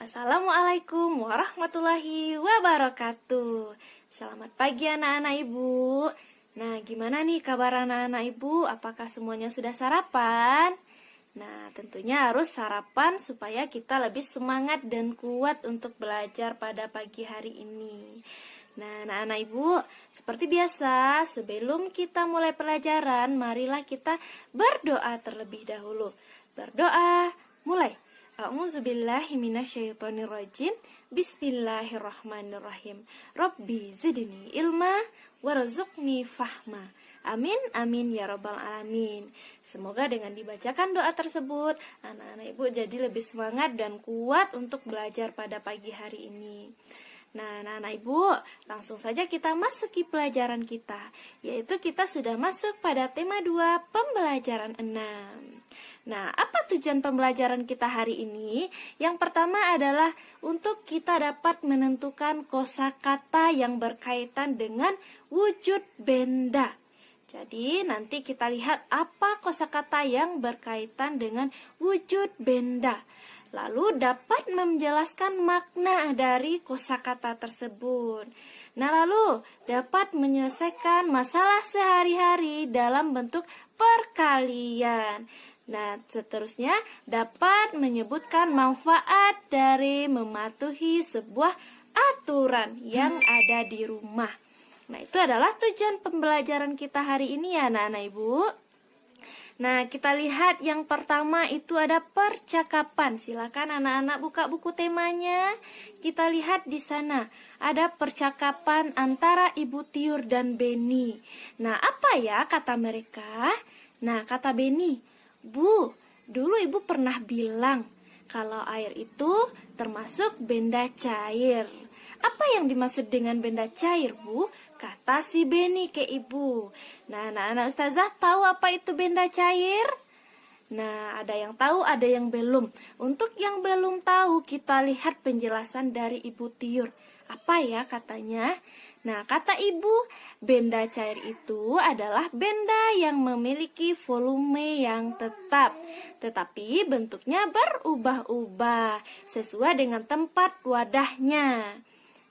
Assalamualaikum warahmatullahi wabarakatuh. Selamat pagi anak-anak ibu. Nah, gimana nih kabar anak-anak ibu? Apakah semuanya sudah sarapan? Nah, tentunya harus sarapan supaya kita lebih semangat dan kuat untuk belajar pada pagi hari ini. Nah, anak-anak ibu, seperti biasa, sebelum kita mulai pelajaran, marilah kita berdoa terlebih dahulu. Berdoa, mulai. A'udzubillahi minasyaitonirrajim. Bismillahirrahmanirrahim. Rabbi zidni ilma warzuqni fahma. Amin, amin ya rabbal alamin. Semoga dengan dibacakan doa tersebut, anak-anak ibu jadi lebih semangat dan kuat untuk belajar pada pagi hari ini. Nah, anak-anak ibu, langsung saja kita masuki pelajaran kita, yaitu kita sudah masuk pada tema 2, pembelajaran 6. Nah, apa tujuan pembelajaran kita hari ini? Yang pertama adalah untuk kita dapat menentukan kosakata yang berkaitan dengan wujud benda. Jadi, nanti kita lihat apa kosakata yang berkaitan dengan wujud benda. Lalu dapat menjelaskan makna dari kosakata tersebut. Nah, lalu dapat menyelesaikan masalah sehari-hari dalam bentuk perkalian. Nah, seterusnya dapat menyebutkan manfaat dari mematuhi sebuah aturan yang ada di rumah. Nah, itu adalah tujuan pembelajaran kita hari ini ya anak-anak ibu. Nah, kita lihat yang pertama itu ada percakapan. Silakan anak-anak buka buku temanya. Kita lihat di sana ada percakapan antara Ibu Tiur dan Beni. Nah, apa ya kata mereka? Nah, kata Beni, "Bu, dulu ibu pernah bilang kalau air itu termasuk benda cair. Apa yang dimaksud dengan benda cair, Bu?" Kata si Beni ke ibu. Nah, anak-anak ustazah tahu apa itu benda cair? Nah, ada yang tahu, ada yang belum. Untuk yang belum tahu, kita lihat penjelasan dari Ibu Tiur. Apa ya katanya? Nah, kata ibu, benda cair itu adalah benda yang memiliki volume yang tetap, tetapi bentuknya berubah-ubah sesuai dengan tempat wadahnya.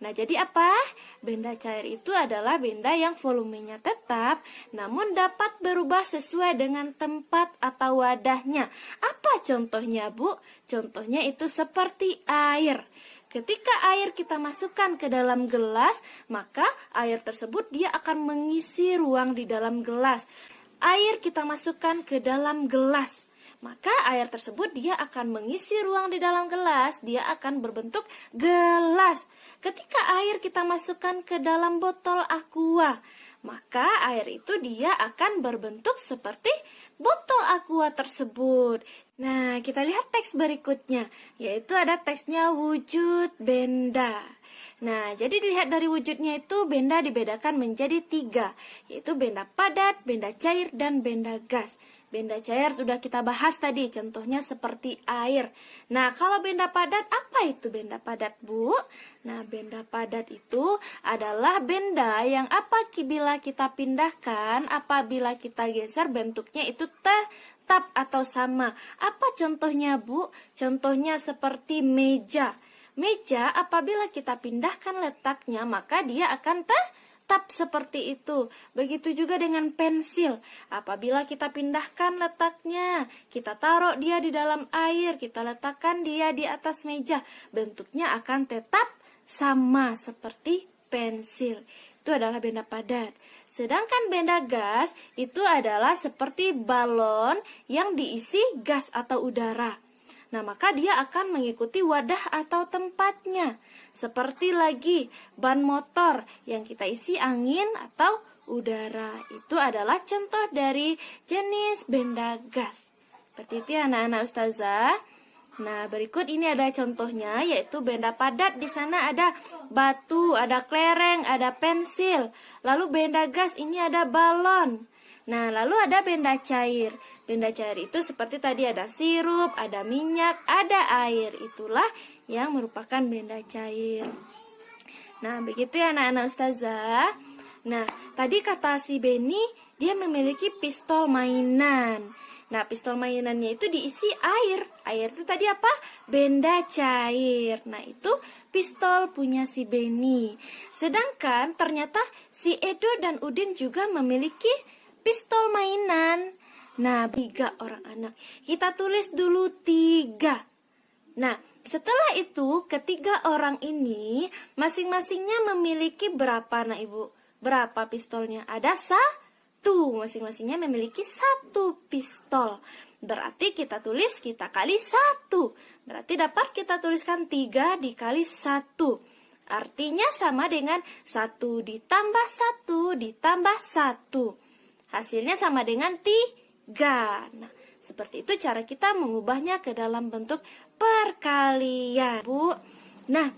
Nah, jadi apa? Benda cair itu adalah benda yang volumenya tetap, namun dapat berubah sesuai dengan tempat atau wadahnya. Apa contohnya, Bu? Contohnya itu seperti air. Ketika air kita masukkan ke dalam gelas, maka air tersebut dia akan mengisi ruang di dalam gelas. Air kita masukkan ke dalam gelas, maka air tersebut dia akan mengisi ruang di dalam gelas, dia akan berbentuk gelas. Ketika air kita masukkan ke dalam botol aqua, maka air itu dia akan berbentuk seperti botol aqua tersebut. Nah, kita lihat teks berikutnya, yaitu ada teksnya wujud benda. Nah, jadi dilihat dari wujudnya itu benda dibedakan menjadi 3, yaitu benda padat, benda cair, dan benda gas. Benda cair sudah kita bahas tadi, contohnya seperti air. Nah, kalau benda padat, apa itu benda padat, Bu? Nah, benda padat itu adalah benda yang apabila kita pindahkan, apabila kita geser, bentuknya itu tetap atau sama. Apa contohnya, Bu? Contohnya seperti meja. Meja apabila kita pindahkan letaknya, maka dia akan tetap seperti itu. Begitu juga dengan pensil. Apabila kita pindahkan letaknya, kita taruh dia di dalam air, kita letakkan dia di atas meja, bentuknya akan tetap sama seperti pensil. Itu adalah benda padat. Sedangkan benda gas itu adalah seperti balon yang diisi gas atau udara. Nah, maka dia akan mengikuti wadah atau tempatnya. Seperti lagi ban motor yang kita isi angin atau udara. Itu adalah contoh dari jenis benda gas. Seperti itu ya anak-anak ustazah. Nah, berikut ini ada contohnya, yaitu benda padat. Di sana ada batu, ada kelereng, ada pensil. Lalu benda gas ini ada balon. Nah, lalu ada benda cair. Benda cair itu seperti tadi ada sirup, ada minyak, ada air. Itulah yang merupakan benda cair. Nah, begitu ya anak-anak ustazah. Nah, tadi kata si Beni, dia memiliki pistol mainan. Nah, pistol mainannya itu diisi air. Air itu tadi apa? Benda cair. Nah, itu pistol punya si Beni. Sedangkan ternyata si Edo dan Udin juga memiliki pistol mainan. Nah, 3 orang anak. Kita tulis dulu 3. Nah, setelah itu ketiga orang ini masing-masingnya memiliki berapa, Nak Ibu? Berapa pistolnya? Ada masing-masingnya memiliki 1 pistol. Berarti kita tulis, kita kali 1. Berarti dapat kita tuliskan 3 dikali 1. Artinya sama dengan 1 ditambah 1 ditambah 1. Hasilnya sama dengan 3. Nah, seperti itu cara kita mengubahnya ke dalam bentuk perkalian, Bu. Nah,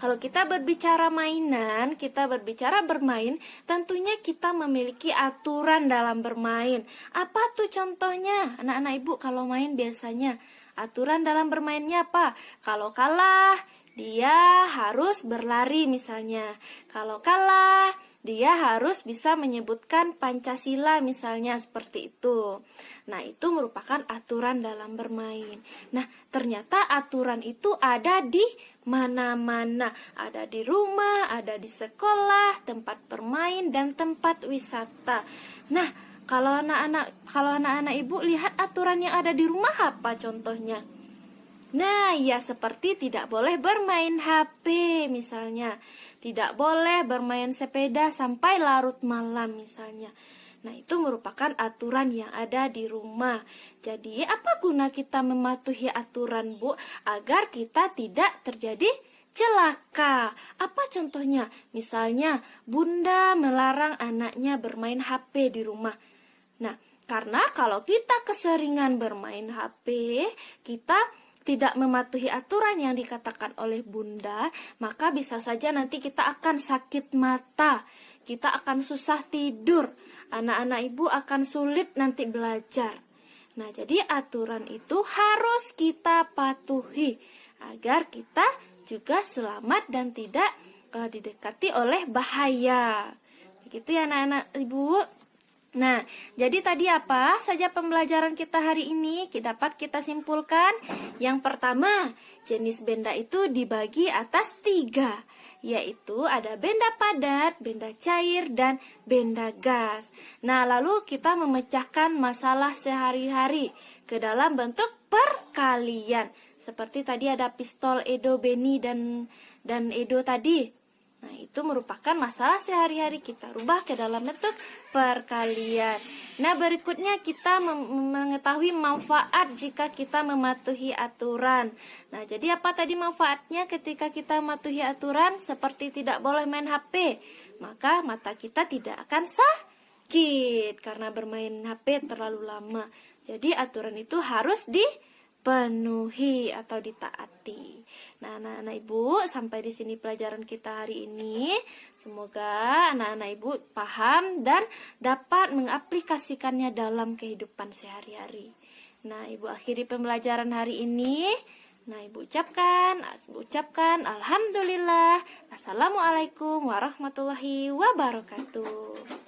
kalau kita berbicara mainan, kita berbicara bermain, tentunya kita memiliki aturan dalam bermain. Apa tuh contohnya? Anak-anak Ibu kalau main biasanya aturan dalam bermainnya apa? Kalau kalah, dia harus berlari misalnya. Kalau kalah, dia harus bisa menyebutkan Pancasila misalnya, seperti itu. Nah, itu merupakan aturan dalam bermain. Nah, ternyata aturan itu ada di mana-mana. Ada di rumah, ada di sekolah, tempat bermain, dan tempat wisata. Nah, kalau anak-anak Ibu lihat aturan yang ada di rumah apa contohnya? Nah, ya seperti tidak boleh bermain HP misalnya. Tidak boleh bermain sepeda sampai larut malam misalnya. Nah, itu merupakan aturan yang ada di rumah. Jadi, apa guna kita mematuhi aturan, Bu? Agar kita tidak terjadi celaka. Apa contohnya? Misalnya, Bunda melarang anaknya bermain HP di rumah. Nah, karena kalau kita keseringan bermain HP, kita tidak mematuhi aturan yang dikatakan oleh Bunda, maka bisa saja nanti kita akan sakit mata, kita akan susah tidur, anak-anak Ibu akan sulit nanti belajar. Nah, jadi aturan itu harus kita patuhi agar kita juga selamat dan tidak didekati oleh bahaya. Begitu ya anak-anak Ibu. Nah, jadi tadi apa saja pembelajaran kita hari ini dapat kita simpulkan. Yang pertama, jenis benda itu dibagi atas 3, yaitu ada benda padat, benda cair, dan benda gas. Nah, lalu kita memecahkan masalah sehari-hari ke dalam bentuk perkalian. Seperti tadi ada pistol Edo, Beni, dan Edo tadi. Nah, itu merupakan masalah sehari-hari, kita rubah ke dalam bentuk perkalian. Nah, berikutnya kita mengetahui manfaat jika kita mematuhi aturan. Nah, jadi apa tadi manfaatnya ketika kita mematuhi aturan? Seperti tidak boleh main HP, maka mata kita tidak akan sakit karena bermain HP terlalu lama. Jadi aturan itu harus dipenuhi atau ditaati. Nah, anak-anak Ibu, sampai di sini pelajaran kita hari ini. Semoga anak-anak Ibu paham dan dapat mengaplikasikannya dalam kehidupan sehari-hari. Nah, Ibu akhiri pembelajaran hari ini. Nah, Ibu ucapkan Alhamdulillah. Assalamualaikum warahmatullahi wabarakatuh.